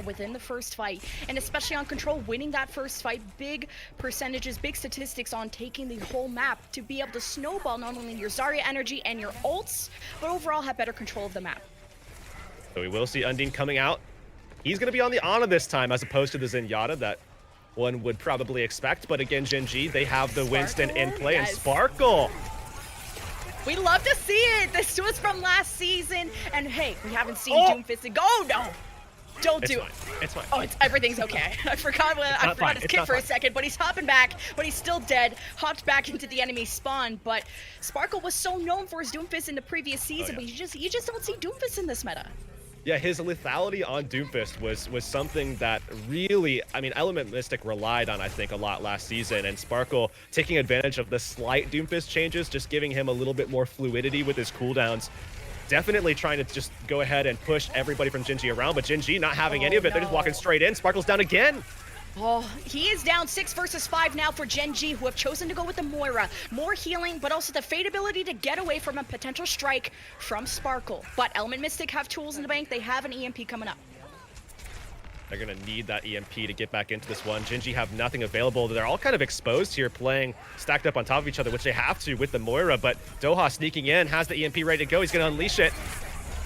within the first fight, and especially on Control, winning that first fight, big percentages, big statistics on taking the whole map to be able to snowball not only your Zarya energy and your ults, but overall have better control of the map. So we will see Undine coming out. He's going to be on the Ana this time, as opposed to the Zenyatta that one would probably expect. But again, Gen.G, they have the Winston in play, and Sparkle. We love to see it. This was from last season, and hey, we haven't seen Doomfist go. Oh, no, don't do it. It's fine. Oh, everything's okay. I forgot his kit for a second, but he's hopping back, but he's still dead. Hopped back into the enemy spawn, but Sparkle was so known for his Doomfist in the previous season, but you just don't see Doomfist in this meta. Yeah, his lethality on Doomfist was something that really, I mean, Element Mystic relied on, I think, a lot last season, and Sparkle taking advantage of the slight Doomfist changes, just giving him a little bit more fluidity with his cooldowns. Definitely trying to just go ahead and push everybody from Gen.G around, but Gen.G not having any of it. They're just walking straight in. Sparkle's down again. Oh, he is down 6 versus 5 now for Gen.G, who have chosen to go with the Moira. More healing, but also the Fate ability to get away from a potential strike from Sparkle. But Element Mystic have tools in the bank. They have an EMP coming up. They're going to need that EMP to get back into this one. Gen.G have nothing available. They're all kind of exposed here, playing stacked up on top of each other, which they have to with the Moira. But Doha sneaking in, has the EMP ready to go. He's going to unleash it.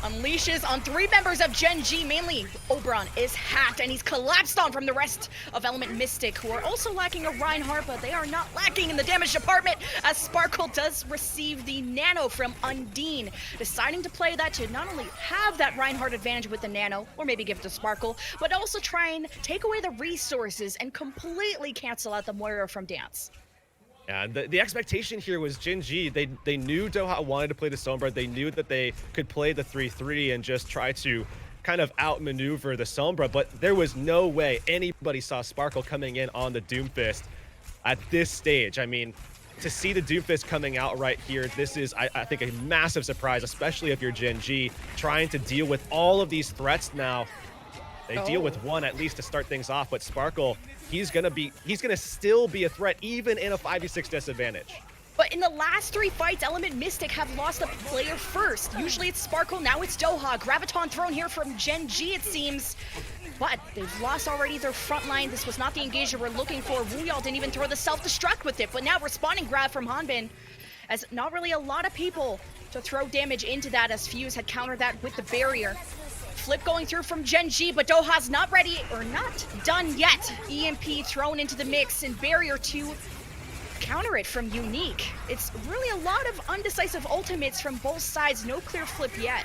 Unleashes on 3 members of Gen.G, mainly Oberon is hacked, and he's collapsed on from the rest of Element Mystic, who are also lacking a Reinhardt, but they are not lacking in the damage department, as Sparkle does receive the Nano from Undine, deciding to play that to not only have that Reinhardt advantage with the Nano, or maybe give it to Sparkle, but also try and take away the resources and completely cancel out the Moira from Dance. Yeah, the expectation here was Gen.G. They knew Doha wanted to play the Sombra. They knew that they could play the 3-3 and just try to kind of outmaneuver the Sombra, but there was no way anybody saw Sparkle coming in on the Doomfist at this stage. I mean, to see the Doomfist coming out right here, this is, I think, a massive surprise, especially if you're Gen.G, trying to deal with all of these threats now. They deal with one at least to start things off, but Sparkle, he's gonna still be a threat even in a 5v6 disadvantage. But in the last 3 fights, Element Mystic have lost a player first. Usually it's Sparkle, now it's Doha. Graviton thrown here from Gen.G, it seems. But they've lost already their front line. This was not the engagement we're looking for. Wuyal didn't even throw the self-destruct with it, but now responding grab from Hanbin, as not really a lot of people to throw damage into that, as Fuse had countered that with the barrier. Flip going through from Gen.G, but Doha's not ready, or not done yet. EMP thrown into the mix, and barrier to counter it from Unique. It's really a lot of undecisive ultimates from both sides. No clear flip yet.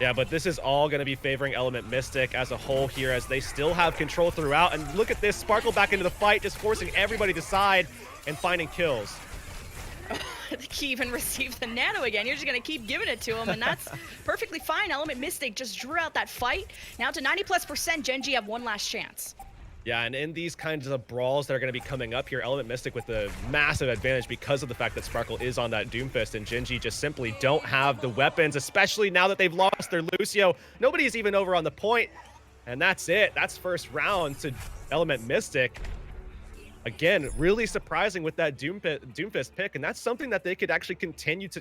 Yeah, but this is all going to be favoring Element Mystic as a whole here, as they still have control throughout. And look at this, Sparkle back into the fight, just forcing everybody to side and finding kills. He even received the Nano again. You're just going to keep giving it to him, and that's perfectly fine. Element Mystic just drew out that fight. Now to 90+%, Gen.G have one last chance. Yeah, and in these kinds of brawls that are going to be coming up here, Element Mystic with a massive advantage because of the fact that Sparkle is on that Doomfist, and Gen.G just simply don't have the weapons, especially now that they've lost their Lucio. Nobody's even over on the point, and that's it. That's first round to Element Mystic. Again, really surprising with that Doomfist pick, and that's something that they could actually continue to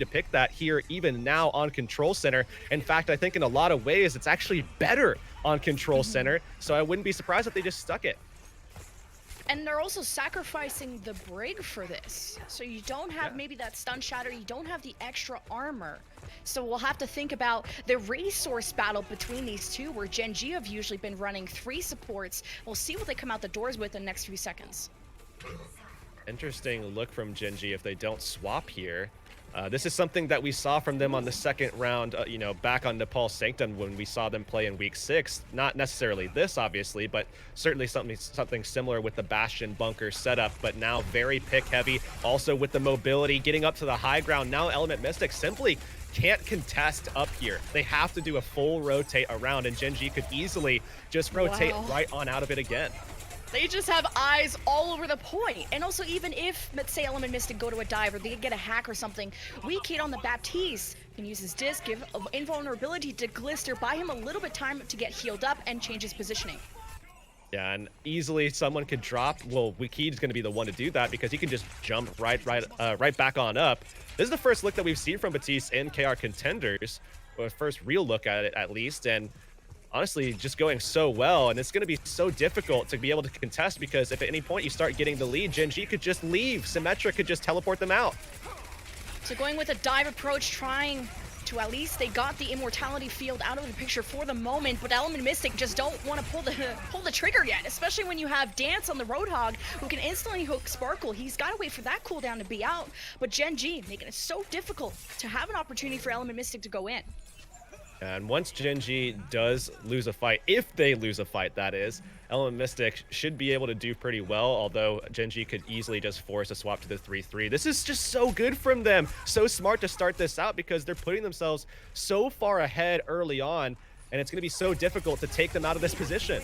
pick that here even now on Control Center. In fact, I think in a lot of ways it's actually better on Control Center, so I wouldn't be surprised if they just stuck it. And they're also sacrificing the Brig for this. So you don't have maybe that stun shatter, you don't have the extra armor. So we'll have to think about the resource battle between these two, where Gen.G have usually been running 3 supports. We'll see what they come out the doors with in the next few seconds. Interesting look from Gen.G if they don't swap here. This is something that we saw from them on the second round, you know, back on Nepal Sanctum when we saw them play in week 6. Not necessarily this, obviously, but certainly something similar with the Bastion bunker setup, but now very pick heavy. Also with the mobility, getting up to the high ground. Now Element Mystic simply can't contest up here. They have to do a full rotate around, and Gen.G could easily just rotate right on out of it again. They just have eyes all over the point. And also, even if, let's say, Element Mystic go to a dive, or they get a hack or something, weak hit on the Baptiste can use his disc, give invulnerability to Glister, buy him a little bit time to get healed up and change his positioning. Yeah, and easily someone could drop. Well, Wiki's going to be the one to do that because he can just jump right back on up. This is the first look that we've seen from Baptiste in KR Contenders, or first real look at it at least, and honestly just going so well, and it's going to be so difficult to be able to contest because if at any point you start getting the lead, Gen.G could just leave. Symmetra could just teleport them out. So going with a dive approach, trying to at least they got the immortality field out of the picture for the moment, but Element Mystic just don't want to pull the trigger yet, especially when you have Dance on the Roadhog who can instantly hook Sparkle. He's got to wait for that cooldown to be out, but Gen.G making it so difficult to have an opportunity for Element Mystic to go in. And once Gen.G does lose a fight, if they lose a fight, that is, Element Mystic should be able to do pretty well, although Gen.G could easily just force a swap to the 3-3. This is just so good from them. So smart to start this out because they're putting themselves so far ahead early on, and it's going to be so difficult to take them out of this position.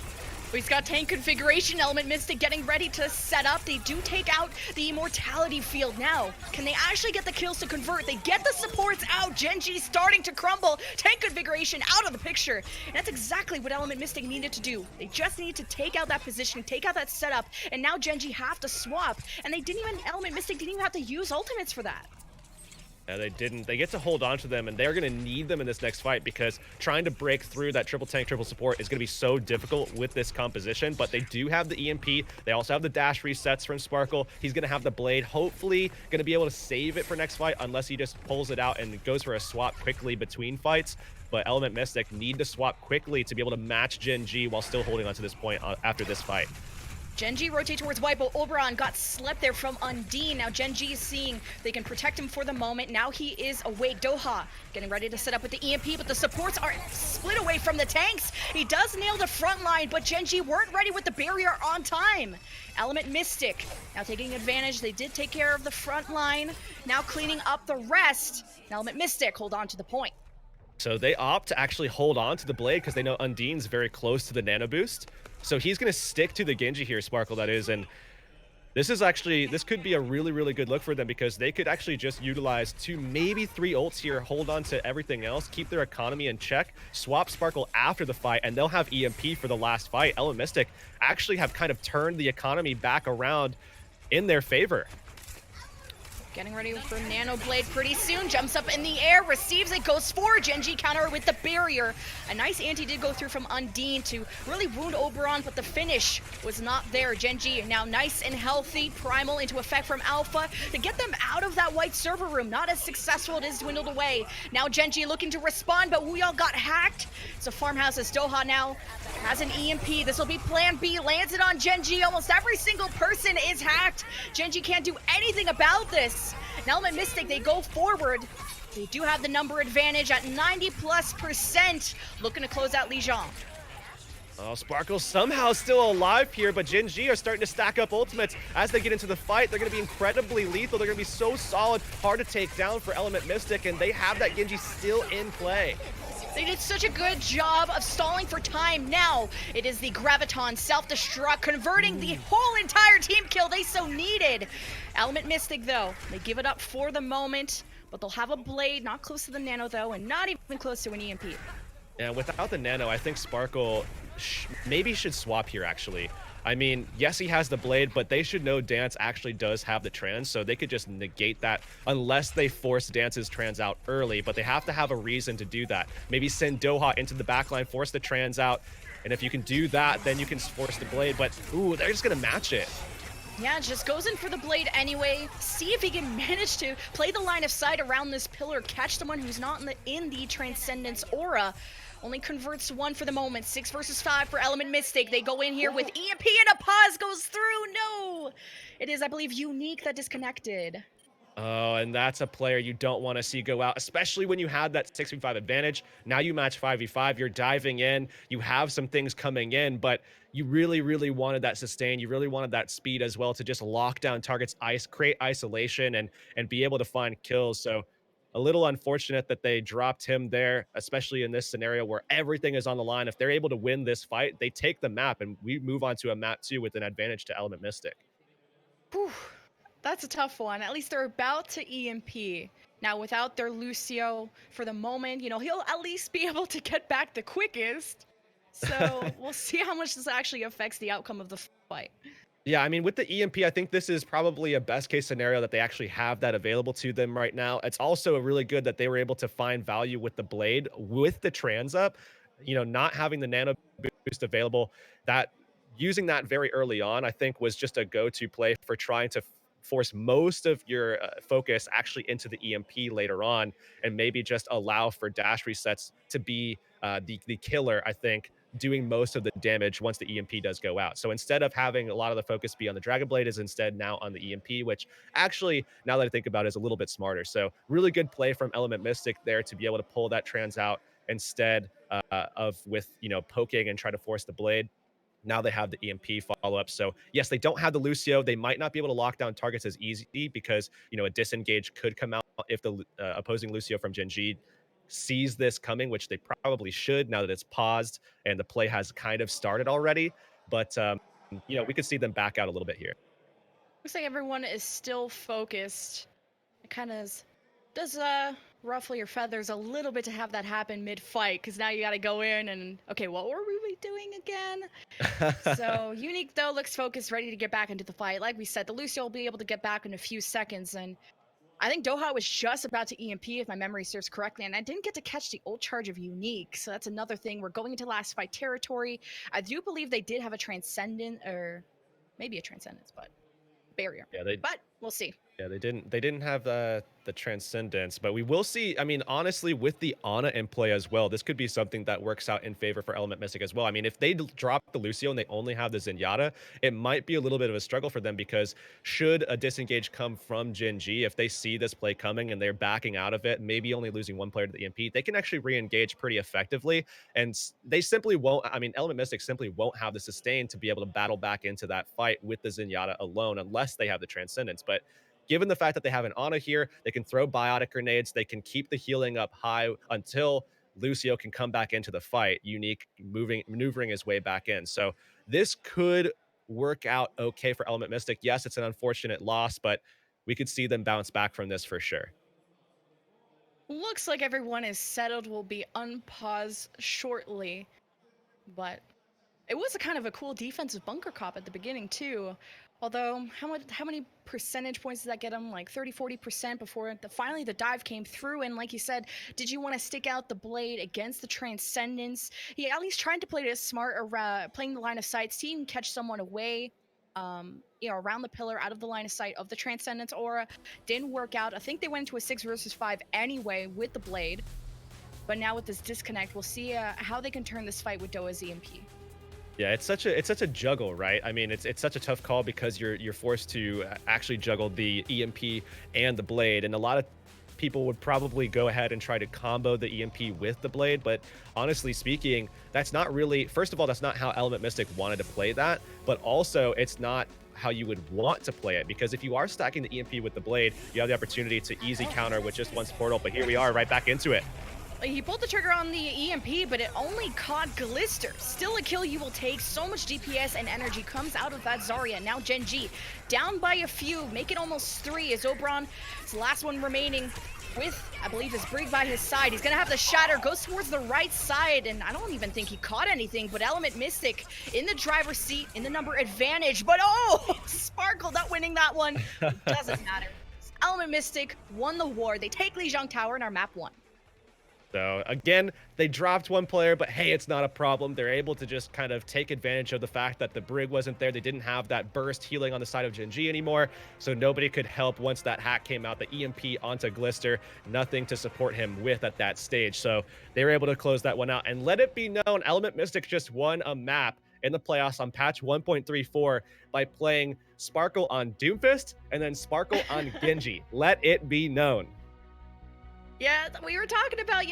He's got tank configuration, Element Mystic getting ready to set up. They do take out the immortality field now. Can they actually get the kills to convert? They get the supports out. Gen.G starting to crumble. Tank configuration out of the picture. And that's exactly what Element Mystic needed to do. They just need to take out that position, take out that setup, and now Gen.G have to swap. And Element Mystic didn't even have to use ultimates for that. Yeah, they didn't. They get to hold on to them, and they're going to need them in this next fight because trying to break through that triple tank, triple support is going to be so difficult with this composition, but they do have the EMP. They also have the dash resets from Sparkle. He's going to have the blade, hopefully going to be able to save it for next fight unless he just pulls it out and goes for a swap quickly between fights. But Element Mystic need to swap quickly to be able to match Gen.G while still holding on to this point after this fight. Gen.G rotate towards White, but Oberon got slept there from Undine. Now Gen.G is seeing they can protect him for the moment. Now he is awake. Doha getting ready to set up with the EMP, but the supports are split away from the tanks. He does nail the front line, but Gen.G weren't ready with the barrier on time. Element Mystic now taking advantage. They did take care of the front line. Now cleaning up the rest. Element Mystic hold on to the point. So they opt to actually hold on to the blade because they know Undine's very close to the nano boost. So he's going to stick to the Genji here, Sparkle, that is. And this could be a really, really good look for them because they could actually just utilize 2, maybe 3 ults here, hold on to everything else, keep their economy in check, swap Sparkle after the fight, and they'll have EMP for the last fight. Element Mystic actually have kind of turned the economy back around in their favor. Getting ready for Nano Blade pretty soon. Jumps up in the air, receives it, goes for Gen.G counter with the barrier. A nice anti did go through from Undine to really wound Oberon, but the finish was not there. Gen.G now nice and healthy. Primal into effect from Alpha to get them out of that white server room. Not as successful, it is dwindled away. Now Gen.G looking to respond, but we all got hacked. So Farmhouse as Doha now has an EMP. This will be plan B. Lands it on Gen.G. Almost every single person is hacked. Gen.G can't do anything about this. Now Element Mystic, they go forward. They do have the number advantage at 90+%. Looking to close out Legion. Oh, Sparkle's somehow still alive here, but Gen.G are starting to stack up ultimates. As they get into the fight, they're going to be incredibly lethal. They're going to be so solid, hard to take down for Element Mystic, and they have that Genji still in play. They did such a good job of stalling for time. Now it is the Graviton self-destruct, converting the whole entire team kill they so needed. Element Mystic, though, they give it up for the moment, but they'll have a blade, not close to the nano, though, and not even close to an EMP. Yeah, without the nano, I think Sparkle maybe should swap here, actually. I mean, yes, he has the blade, but they should know Dance actually does have the trans, so they could just negate that unless they force Dance's trans out early, but they have to have a reason to do that. Maybe send Doha into the backline, force the trans out, and if you can do that, then you can force the blade, but ooh, they're just gonna match it. Yeah, just goes in for the blade anyway. See if he can manage to play the line of sight around this pillar, catch someone who's not in the Transcendence aura. Only converts 1 for the moment. 6 versus 5 for Element Mystic. They go in here with EMP and a pause goes through. No! It is, I believe, Unique that disconnected. Oh, and that's a player you don't want to see go out, especially when you had that 6v5 advantage. Now you match 5v5, you're diving in, you have some things coming in, but you really, really wanted that sustain. You really wanted that speed as well to just lock down targets, create isolation, and be able to find kills. So a little unfortunate that they dropped him there, especially in this scenario where everything is on the line. If they're able to win this fight, they take the map, and we move on to a map 2 with an advantage to Element Mystic. Whew. That's a tough one. At least they're about to EMP. Now, without their Lucio for the moment, you know, he'll at least be able to get back the quickest. So we'll see how much this actually affects the outcome of the fight. Yeah, I mean, with the EMP, I think this is probably a best case scenario that they actually have that available to them right now. It's also really good that they were able to find value with the blade, with the trans up. not having the nano boost available, that using that very early on, I think was just a go-to play for trying to force most of your focus actually into the EMP later on, and maybe just allow for dash resets to be the killer, I think, doing most of the damage once the EMP does go out. So instead of having a lot of the focus be on the Dragon Blade, is instead now on the EMP, which actually, now that I think about it, is a little bit smarter. So really good play from Element Mystic there to be able to pull that trans out instead of with, poking and try to force the blade. Now they have the EMP follow-up. So yes, they don't have the Lucio. They might not be able to lock down targets as easy because, a disengage could come out if the opposing Lucio from Gen.G sees this coming, which they probably should now that it's paused and the play has kind of started already. But, we could see them back out a little bit here. Looks like everyone is still focused. It kind of does ruffle your feathers a little bit to have that happen mid-fight, because now you got to go in and, okay, what were we doing again? So Unique, though, looks focused, ready to get back into the fight. Like we said, the Lucio will be able to get back in a few seconds, and I think Doha was just about to EMP, if my memory serves correctly, and I didn't get to catch the ult charge of Unique, so that's another thing. We're going into last fight territory. I do believe they did have a Transcendent, or maybe a Transcendence, but barrier. Yeah, but we'll see. Yeah, they didn't have the Transcendence, but we will see. I mean, honestly, with the Ana in play as well, this could be something that works out in favor for Element Mystic as well. I mean, if they drop the Lucio and they only have the Zenyatta, it might be a little bit of a struggle for them, because should a disengage come from Gen.G, if they see this play coming and they're backing out of it, maybe only losing one player to the EMP, they can actually re-engage pretty effectively, and they simply won't. I mean, Element Mystic simply won't have the sustain to be able to battle back into that fight with the Zenyatta alone unless they have the Transcendence. But given the fact that they have an Ana here, they can throw biotic grenades, they can keep the healing up high until Lucio can come back into the fight, Unique maneuvering his way back in. So this could work out okay for Element Mystic. Yes, it's an unfortunate loss, but we could see them bounce back from this for sure. Looks like everyone is settled. Will be unpaused shortly, but it was a kind of a cool defensive bunker cop at the beginning too. Although, how many percentage points did that get him? Like 30-40% before finally the dive came through. And like you said, did you want to stick out the blade against the Transcendence? He at least trying to play it smart, playing the line of sight, seeing him catch someone away, around the pillar, out of the line of sight of the Transcendence aura. Didn't work out. I think they went into a 6 versus 5 anyway with the blade. But now with this disconnect, we'll see how they can turn this fight with Doa's EMP. Yeah, it's such a juggle, right? I mean, it's such a tough call because you're forced to actually juggle the EMP and the blade, and a lot of people would probably go ahead and try to combo the EMP with the blade, but honestly speaking, that's not really, first of all, that's not how Element Mystic wanted to play that, but also it's not how you would want to play it, because if you are stacking the EMP with the blade, you have the opportunity to easy counter with just one portal, but here we are right back into it. He pulled the trigger on the EMP, but it only caught Glister. Still a kill you will take. So much DPS and energy comes out of that Zarya. Now Gen.G down by a few, make it almost 3 as Oberon is the last one remaining with, I believe, his Brig by his side. He's gonna have the Shatter, goes towards the right side, and I don't even think he caught anything, but Element Mystic in the driver's seat, in the number advantage, but oh, Sparkle not winning that one. It doesn't matter. Element Mystic won the war. They take Lijiang Tower and our map 1. So again, they dropped one player, but hey, it's not a problem. They're able to just kind of take advantage of the fact that the Brig wasn't there. They didn't have that burst healing on the side of Gen.G anymore, so nobody could help once that hack came out. The EMP onto Glister, nothing to support him with at that stage. So they were able to close that one out. And let it be known, Element Mystic just won a map in the playoffs on patch 1.34 by playing Sparkle on Doomfist and then Sparkle on Genji. Let it be known. Yeah, we were talking about,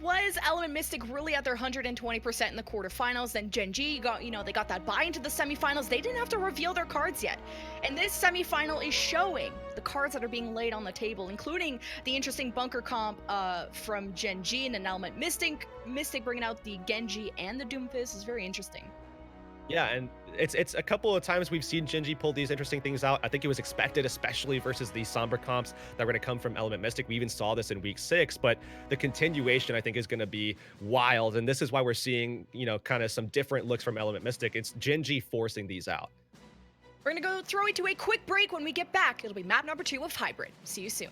was Element Mystic really at their 120% in the quarterfinals? Then Gen.G got, they got that buy into the semifinals. They didn't have to reveal their cards yet. And this semifinal is showing the cards that are being laid on the table, including the interesting bunker comp from Gen.G and an Element Mystic bringing out the Genji and the Doomfist is very interesting. Yeah, and it's a couple of times we've seen Gen.G pull these interesting things out. I think it was expected, especially versus the somber comps that were going to come from Element Mystic. We even saw this in week 6, but the continuation, I think, is going to be wild. And this is why we're seeing, kind of some different looks from Element Mystic. It's Gen.G forcing these out. We're going to go throw it to a quick break. When we get back, it'll be map number 2 of Hybrid. See you soon.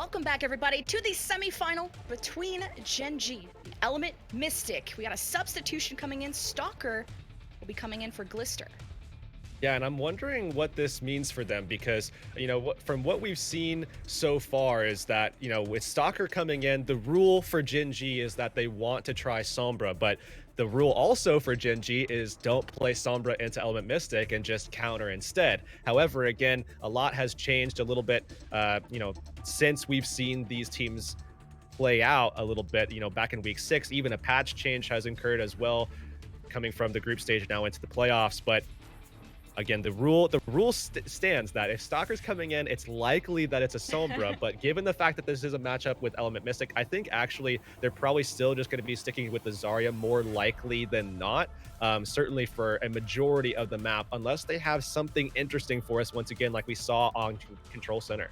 Welcome back, everybody, to the semifinal between Gen.G and Element Mystic. We got a substitution coming in. Stalker will be coming in for Glister. Yeah, and I'm wondering what this means for them because, from what we've seen so far is that, with Stalker coming in, the rule for Gen.G is that they want to try Sombra, but the rule also for Gen.G is don't play Sombra into Element Mystic and just counter instead. However, again, a lot has changed a little bit, since we've seen these teams play out a little bit, back in week 6, even a patch change has occurred as well, coming from the group stage now into the playoffs, but again, the rule stands that if Stalker's coming in, it's likely that it's a Sombra, but given the fact that this is a matchup with Element Mystic, I think actually they're probably still just going to be sticking with the Zarya more likely than not, certainly for a majority of the map, unless they have something interesting for us once again, like we saw on Control Center.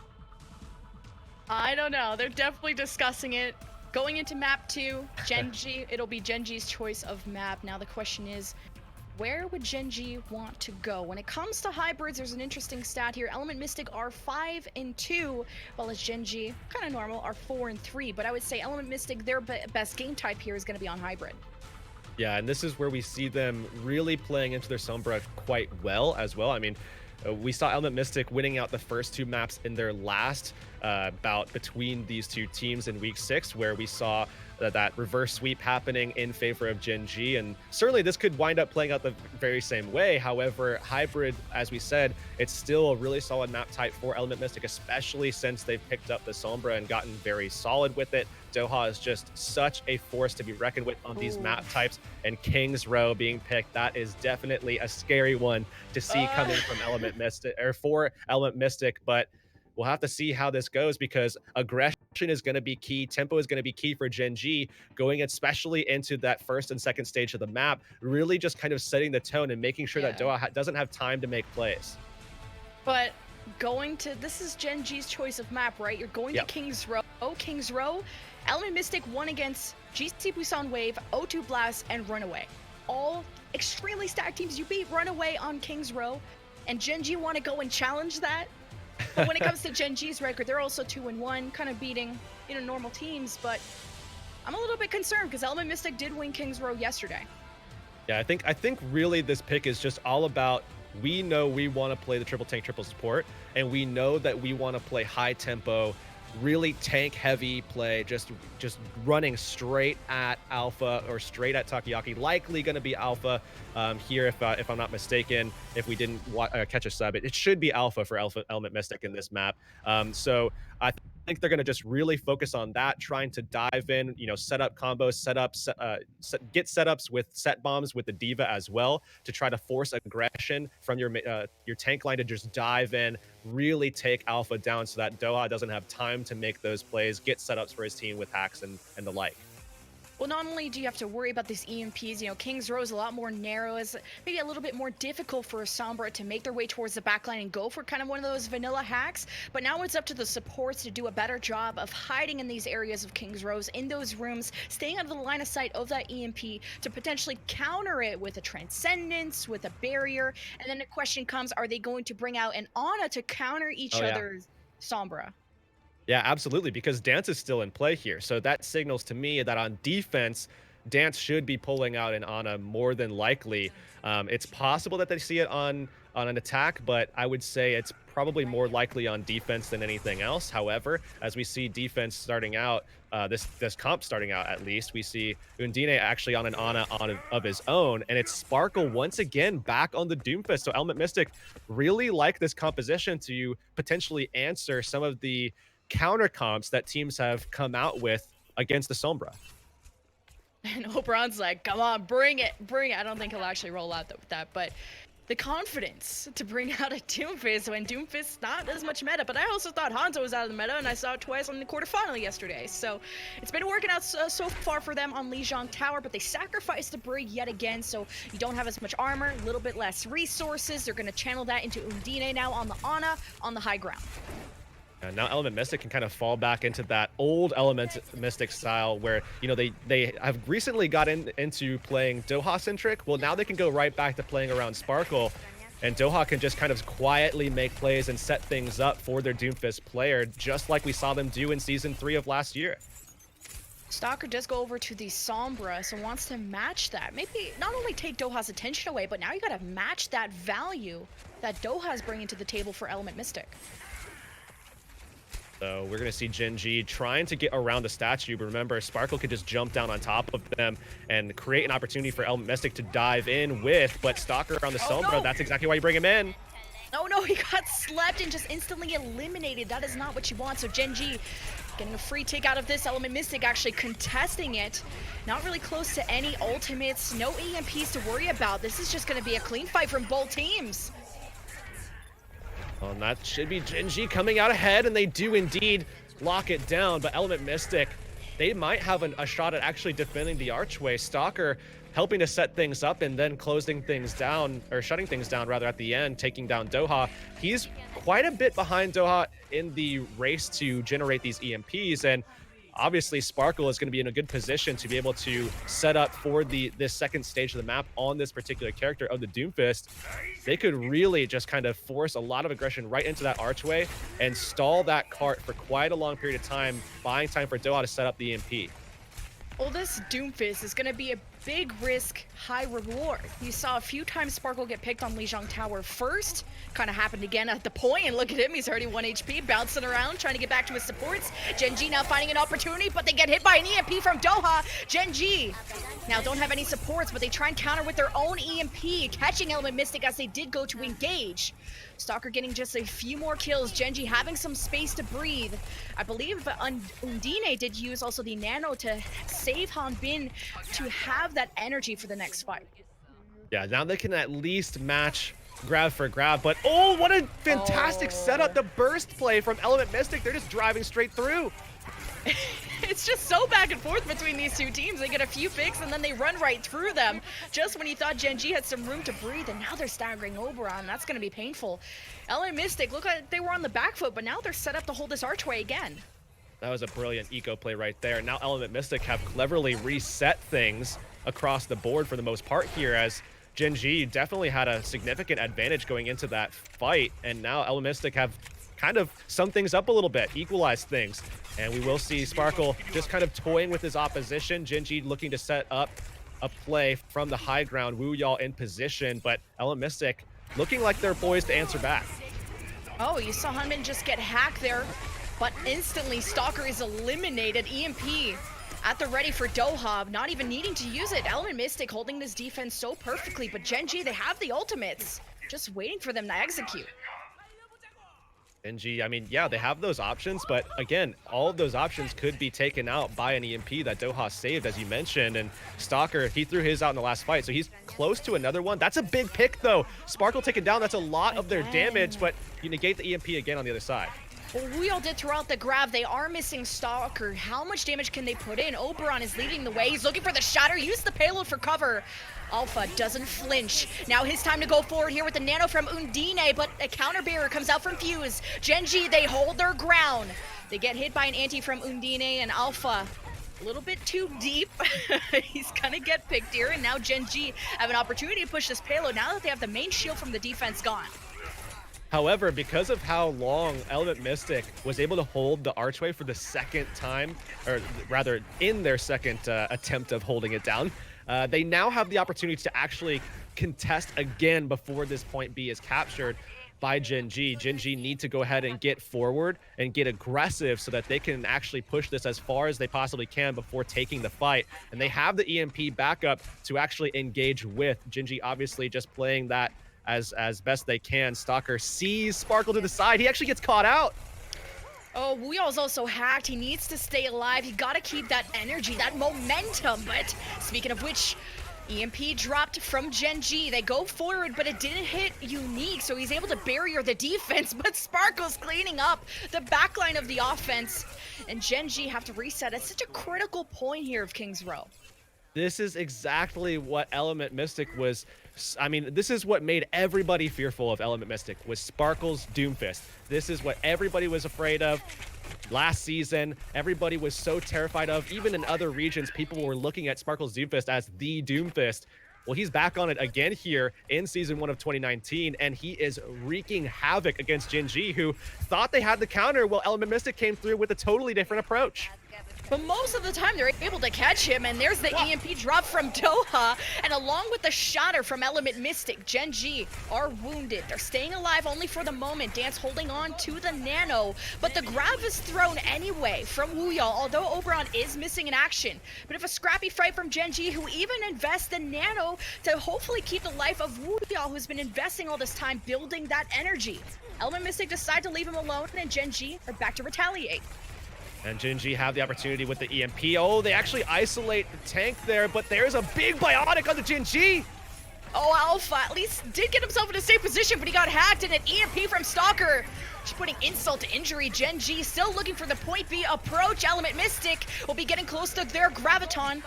I don't know. They're definitely discussing it. Going into map 2, Gen.G, it'll be Gen.G's choice of map. Now the question is, where would Gen.G want to go? When it comes to hybrids, there's an interesting stat here. Element Mystic are 5-2, while as Gen.G, kind of normal, are 4-3. But I would say Element Mystic, their best game type here is going to be on hybrid. Yeah, and this is where we see them really playing into their Sombra quite well as well. I mean, we saw Element Mystic winning out the first 2 maps in their last bout between these 2 teams in week 6, where we saw that reverse sweep happening in favor of Gen.G, and certainly this could wind up playing out the very same way. However, hybrid, as we said, it's still a really solid map type for Element Mystic, especially since they've picked up the Sombra and gotten very solid with it. Doha is just such a force to be reckoned with on these map types, and King's Row being picked, that is definitely a scary one to see coming from Element Mystic, or for Element Mystic, but we'll have to see how this goes because aggression is going to be key. Tempo is going to be key for Gen.G, going especially into that first and second stage of the map, really just kind of setting the tone and making sure that Doha doesn't have time to make plays. But this is Gen.G's choice of map, right? You're going to King's Row. King's Row, Element Mystic won against GC Busan Wave, O2 Blast, and Runaway. All extremely stacked teams. You beat Runaway on King's Row, and Gen.G want to go and challenge that. But when it comes to Gen.G's record, they're also 2-1, kind of beating, normal teams. But I'm a little bit concerned because Element Mystic did win King's Row yesterday. Yeah, I think really this pick is just all about, we know we want to play the triple tank, triple support, and we know that we want to play high tempo, really tank heavy play, just running straight at Alpha or straight at Takoyaki. Likely going to be Alpha here if I'm not mistaken. If we didn't catch a sub, it should be Alpha for Element Mystic in this map. So I think they're going to just really focus on that, trying to dive in, set up combos, get setups with set bombs with the Diva as well to try to force aggression from your tank line to just dive in, really take Alpha down so that Doha doesn't have time to make those plays, get setups for his team with hacks and the like. Well, not only do you have to worry about these EMPs, King's Row is a lot more narrow. It's maybe a little bit more difficult for a Sombra to make their way towards the backline and go for kind of one of those vanilla hacks. But now it's up to the supports to do a better job of hiding in these areas of King's Rows, in those rooms, staying out of the line of sight of that EMP to potentially counter it with a Transcendence, with a barrier. And then the question comes, are they going to bring out an Ana to counter each other's Sombra? Yeah, absolutely, because Dance is still in play here. So that signals to me that on defense, Dance should be pulling out an Ana more than likely. It's possible that they see it on an attack, but I would say it's probably more likely on defense than anything else. However, as we see defense starting out, this comp starting out at least, we see Undine actually on an Ana of his own, and it's Sparkle once again back on the Doomfist. So Element Mystic really like this composition to potentially answer some of the counter comps that teams have come out with against the Sombra. And Oberon's like, come on, bring it. I don't think he'll actually roll out with that, but the confidence to bring out a Doomfist when Doomfist's not as much meta. But I also thought Hanzo was out of the meta, and I saw it twice on the quarterfinal yesterday. So it's been working out so far for them on Lijiang Tower, but they sacrificed the Brig yet again, so you don't have as much armor, a little bit less resources. They're going to channel that into Undine now on the Ana, on the high ground. And now Element Mystic can kind of fall back into that old Element Mystic style where, they have recently got into playing Doha-centric. Well, now they can go right back to playing around Sparkle. and Doha can just kind of quietly make plays and set things up for their Doomfist player, just like we saw them do in Season 3 of last year. Stalker does go over to the Sombra, so wants to match that. Maybe not only take Doha's attention away, but now you gotta match that value that Doha's bringing to the table for Element Mystic. So we're going to see Gen.G trying to get around the statue, but remember, Sparkle could just jump down on top of them and create an opportunity for Element Mystic to dive in with, but Stalker on the Sombra, no. That's exactly why you bring him in. Oh no, he got slept and just instantly eliminated. That is not what you want, so Gen.G getting a free take out of this. Element Mystic actually contesting it. Not really close to any ultimates, no EMPs to worry about. This is just going to be a clean fight from both teams. Well, and that should be Gen.G coming out ahead, and they do indeed lock it down, but Element Mystic, they might have a shot at actually defending the archway. Stalker helping to set things up and then closing things down, or shutting things down rather at the end, taking down Doha. He's quite a bit behind Doha in the race to generate these EMPs, and obviously Sparkle is going to be in a good position to be able to set up for this second stage of the map on this particular character of the Doomfist. They could really just kind of force a lot of aggression right into that archway and stall that cart for quite a long period of time, buying time for Doha to set up the EMP. Well, this Doomfist is going to be a big risk, high reward. You saw a few times Sparkle get picked on Lijiang Tower first. Kind of happened again at the point, and look at him, he's already 1 HP, bouncing around, trying to get back to his supports. Gen.G now finding an opportunity, but they get hit by an EMP from Doha. Gen.G now don't have any supports, but they try and counter with their own EMP, catching Element Mystic as they did go to engage. Stalker getting just a few more kills. Gen.G having some space to breathe. I believe Undine did use also the Nano to save Hanbin to have that energy for the next fight. Yeah, now they can at least match grab for grab, but oh, what a fantastic setup. The burst play from Element Mystic. They're just driving straight through. It's just so back and forth between these two teams. They get a few picks and then they run right through them. Just when you thought Gen.G had some room to breathe, and now they're staggering Oberon. That's going to be painful. Element Mystic, look like they were on the back foot, but now they're set up to hold this archway again. That was a brilliant eco play right there. Now Element Mystic have cleverly reset things across the board for the most part here, as Gen.G definitely had a significant advantage going into that fight, and now Element Mystic have kind of summed things up a little bit, equalized things. And we will see Sparkle just kind of toying with his opposition. Gen.G looking to set up a play from the high ground, Wu Yao in position, but Element Mystic looking like they're poised to answer back. Oh, you saw Hanbin just get hacked there, but instantly Stalker is eliminated. EMP at the ready for Doha, not even needing to use it. Element Mystic holding this defense so perfectly, but Gen.G, they have the ultimates, just waiting for them to execute. Gen.G, I mean, yeah, they have those options, but again, all of those options could be taken out by an EMP that Doha saved, as you mentioned, and Stalker, he threw his out in the last fight, so he's close to another one. That's a big pick, though. Sparkle taken down, that's a lot of their damage, but you negate the EMP again on the other side. Well, we all did throughout the grab. They are missing Stalker. How much damage can they put in? Oberon is leading the way. He's looking for the shatter. Use the payload for cover. Alpha doesn't flinch. Now his time to go forward here with the Nano from Undine, but a counter barrier comes out from Fuse. Gen.G, they hold their ground. They get hit by an anti from Undine, and Alpha a little bit too deep. He's gonna get picked here, and now Gen.G have an opportunity to push this payload now that they have the main shield from the defense gone. However, because of how long Element Mystic was able to hold the archway for the second time, or rather in their second attempt of holding it down, they now have the opportunity to actually contest again before this point B is captured by Gen.G. Gen.G need to go ahead and get forward and get aggressive so that they can actually push this as far as they possibly can before taking the fight. And they have the EMP backup to actually engage with. Gen.G obviously just playing that as best they can. Stalker sees Sparkle to the side. He actually gets caught out. Oh, Wu Yao's also hacked. He needs to stay alive. He gotta keep that energy, that momentum. But speaking of which, EMP dropped from Gen.G. They go forward, but it didn't hit Unique, so he's able to barrier the defense. But Sparkle's cleaning up the backline of the offense, and Gen.G have to reset at such a critical point here of King's Row. This is exactly what Element Mystic was. I mean, this is what made everybody fearful of Element Mystic, was Sparkle's Doomfist. This is what everybody was afraid of last season. Everybody was so terrified of. Even in other regions, people were looking at Sparkle's Doomfist as the Doomfist. Well, he's back on it again here in Season 1 of 2019, and he is wreaking havoc against Gen.G, who thought they had the counter, while Element Mystic came through with a totally different approach. But most of the time, they're able to catch him, and there's the EMP drop from Doha, and along with the shatter from Element Mystic, Gen.G are wounded. They're staying alive only for the moment. Dance holding on to the Nano, but the grab is thrown anyway from Wooyal, although Oberon is missing in action. But if a scrappy fight from Gen.G, who even invests the Nano to hopefully keep the life of Wooyal, who's been investing all this time building that energy. Element Mystic decide to leave him alone, and Gen.G are back to retaliate. And Gen.G have the opportunity with the EMP. Oh, they actually isolate the tank there, but there's a big biotic on the Gen.G. Oh, Alpha at least did get himself in a safe position, but he got hacked, and an EMP from Stalker. Just putting insult to injury. Gen.G still looking for the point B approach. Element Mystic will be getting close to their Graviton.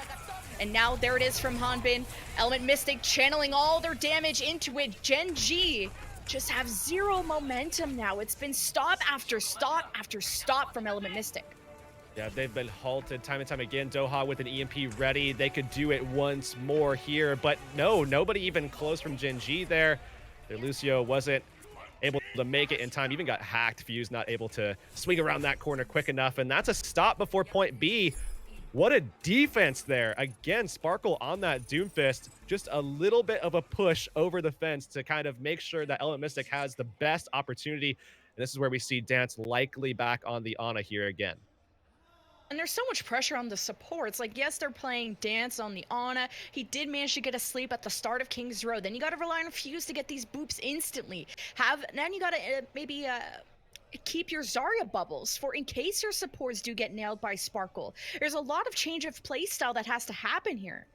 And now there it is from Hanbin. Element Mystic channeling all their damage into it. Gen.G just have zero momentum now. It's been stop after stop after stop from Element Mystic. Yeah, they've been halted time and time again. Doha with an EMP ready. They could do it once more here, but no, nobody even close from Gen.G there. Their Lucio wasn't able to make it in time. Even got hacked. Fuse not able to swing around that corner quick enough, and that's a stop before point B. What a defense there. Again, Sparkle on that Doomfist. Just a little bit of a push over the fence to kind of make sure that Element Mystic has the best opportunity. And this is where we see Dance likely back on the Ana here again. And there's so much pressure on the supports. Like, yes, they're playing Dance on the Ana. He did manage to get a sleep at the start of King's Road. Then you got to rely on Fuse to get these boops instantly. Then you got to keep your Zarya bubbles for in case your supports do get nailed by Sparkle. There's a lot of change of play style that has to happen here.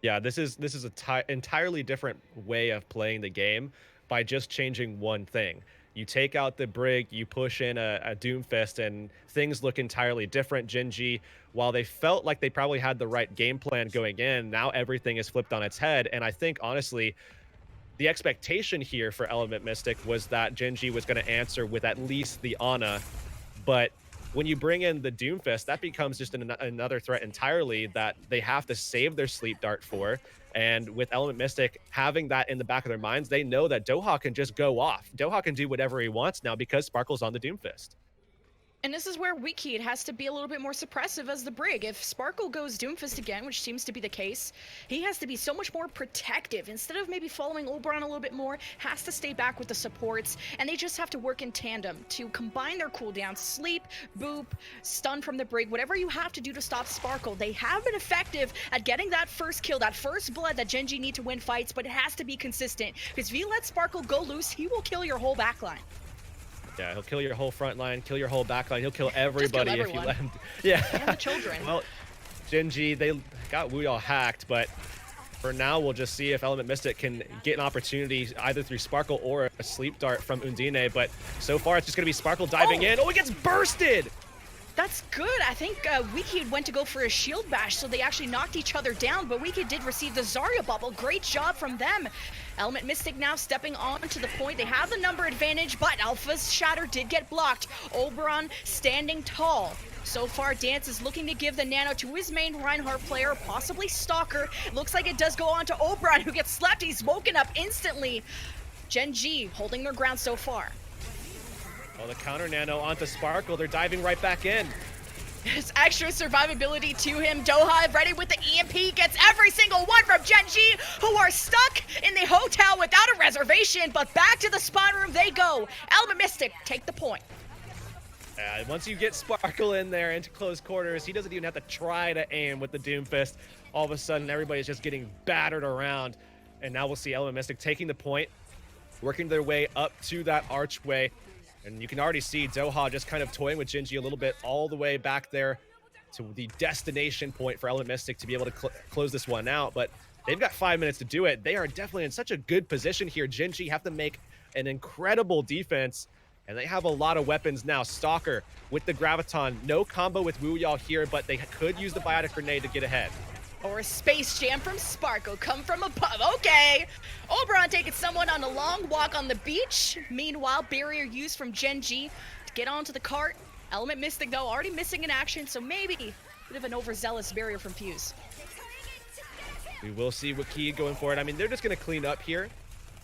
Yeah, this is an entirely different way of playing the game by just changing one thing. You take out the Brig, you push in a Doomfist, and things look entirely different. Gen.G, while they felt like they probably had the right game plan going in, now everything is flipped on its head. And I think, honestly, the expectation here for Element Mystic was that Gen.G was going to answer with at least the Ana. But when you bring in the Doomfist, that becomes just another threat entirely that they have to save their Sleep Dart for. And with Element Mystic having that in the back of their minds, they know that Doha can just go off. Doha can do whatever he wants now because Sparkle's on the Doomfist. And this is where Wiki has to be a little bit more suppressive as the Brig. If Sparkle goes Doomfist again, which seems to be the case, he has to be so much more protective. Instead of maybe following Oberon a little bit more, has to stay back with the supports, and they just have to work in tandem to combine their cooldowns, sleep, boop, stun from the Brig, whatever you have to do to stop Sparkle. They have been effective at getting that first kill, that first blood that Gen.G need to win fights, but it has to be consistent, because if you let Sparkle go loose, he will kill your whole backline. Yeah, he'll kill your whole front line, kill your whole back line. He'll kill everybody if you let him. Yeah. And the children. Well, Gen.G, they got Wooyal hacked, but for now, we'll just see if Element Mystic can get an opportunity either through Sparkle or a Sleep Dart from Undine. But so far, it's just going to be Sparkle diving in. Oh, he gets bursted! That's good. I think Wiki went to go for a shield bash, so they actually knocked each other down, but Wiki did receive the Zarya bubble. Great job from them. Element Mystic now stepping on to the point. They have the number advantage, but Alpha's shatter did get blocked. Oberon standing tall. So far, Dance is looking to give the Nano to his main Reinhardt player, possibly Stalker. Looks like it does go on to Oberon, who gets slapped. He's woken up instantly. Gen.G holding their ground so far. Well, the counter Nano onto Sparkle. They're diving right back in. His extra survivability to him. Doha ready with the EMP, gets every single one from Gen.G, who are stuck in the hotel without a reservation, but back to the spawn room they go. Element Mystic take the point. Once you get Sparkle in there into close quarters, he doesn't even have to try to aim with the Doomfist. All of a sudden, everybody's just getting battered around. And now we'll see Element Mystic taking the point, working their way up to that archway. And you can already see Doha just kind of toying with Gen.G a little bit all the way back there to the destination point for Element Mystic to be able to close this one out. But they've got 5 minutes to do it. They are definitely in such a good position here. Gen.G have to make an incredible defense, and they have a lot of weapons now. Stalker with the Graviton. No combo with Wooyal here, but they could use the Biotic Grenade to get ahead. Or a Space Jam from Sparkle, come from above. Okay. Oberon taking someone on a long walk on the beach. Meanwhile, barrier used from Gen.G to get onto the cart. Element Mystic, though, already missing in action, so maybe a bit of an overzealous barrier from Fuse. We will see what Key going for it. I mean, they're just going to clean up here.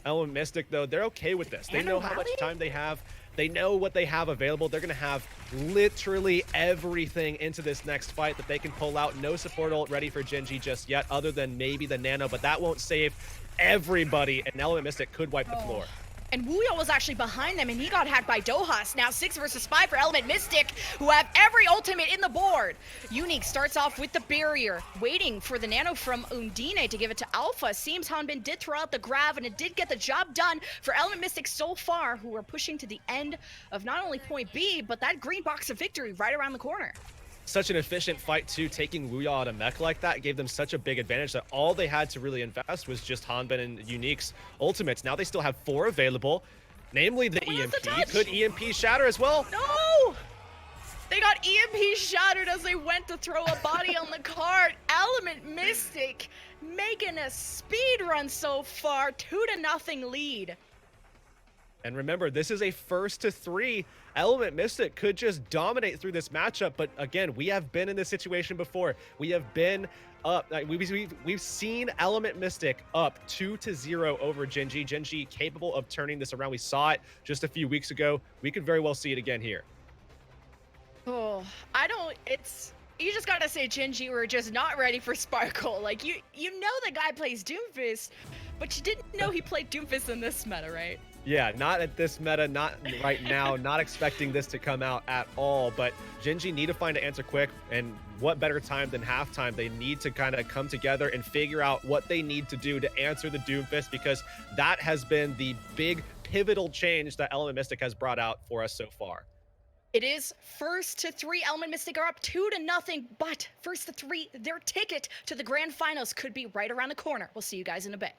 Element Mystic, though, they're okay with this. They know how much time they have. They know what they have available. They're going to have literally everything into this next fight that they can pull out. No support ult ready for Gen.G just yet, other than maybe the Nano, but that won't save everybody, and Element Mystic could wipe the floor. And Wuyo was actually behind them, and he got hacked by Dohas. Now 6 versus 5 for Element Mystic, who have every ultimate in the board. Unique starts off with the barrier, waiting for the Nano from Undine to give it to Alpha. Seems Hanbin did throw out the grab, and it did get the job done for Element Mystic so far, who are pushing to the end of not only point B, but that green box of victory right around the corner. Such an efficient fight, too. Taking Wuya out of mech like that gave them such a big advantage that all they had to really invest was just Hanbin and Unique's ultimates. Now they still have 4 available, namely the EMP. Could EMP shatter as well? No! They got EMP shattered as they went to throw a body on the card. Element Mystic making a speed run so far, 2-0 lead. And remember, this is a 1st to 3. Element Mystic could just dominate through this matchup, but again, we have been in this situation before. We have been up. We've seen Element Mystic up 2-0 over Gen.G. Gen.G capable of turning this around. We saw it just a few weeks ago. We could very well see it again here. Oh, you just gotta say Gen.G were just not ready for Sparkle. Like, you know the guy plays Doomfist, but you didn't know he played Doomfist in this meta, right? Yeah, not at this meta, not right now, not expecting this to come out at all, but Gen.G need to find an answer quick, and what better time than halftime? They need to kind of come together and figure out what they need to do to answer the Doomfist, because that has been the big pivotal change that Element Mystic has brought out for us so far. It is 1st to 3. Element Mystic are up 2-0, but 1st to 3, their ticket to the grand finals could be right around the corner. We'll see you guys in a bit.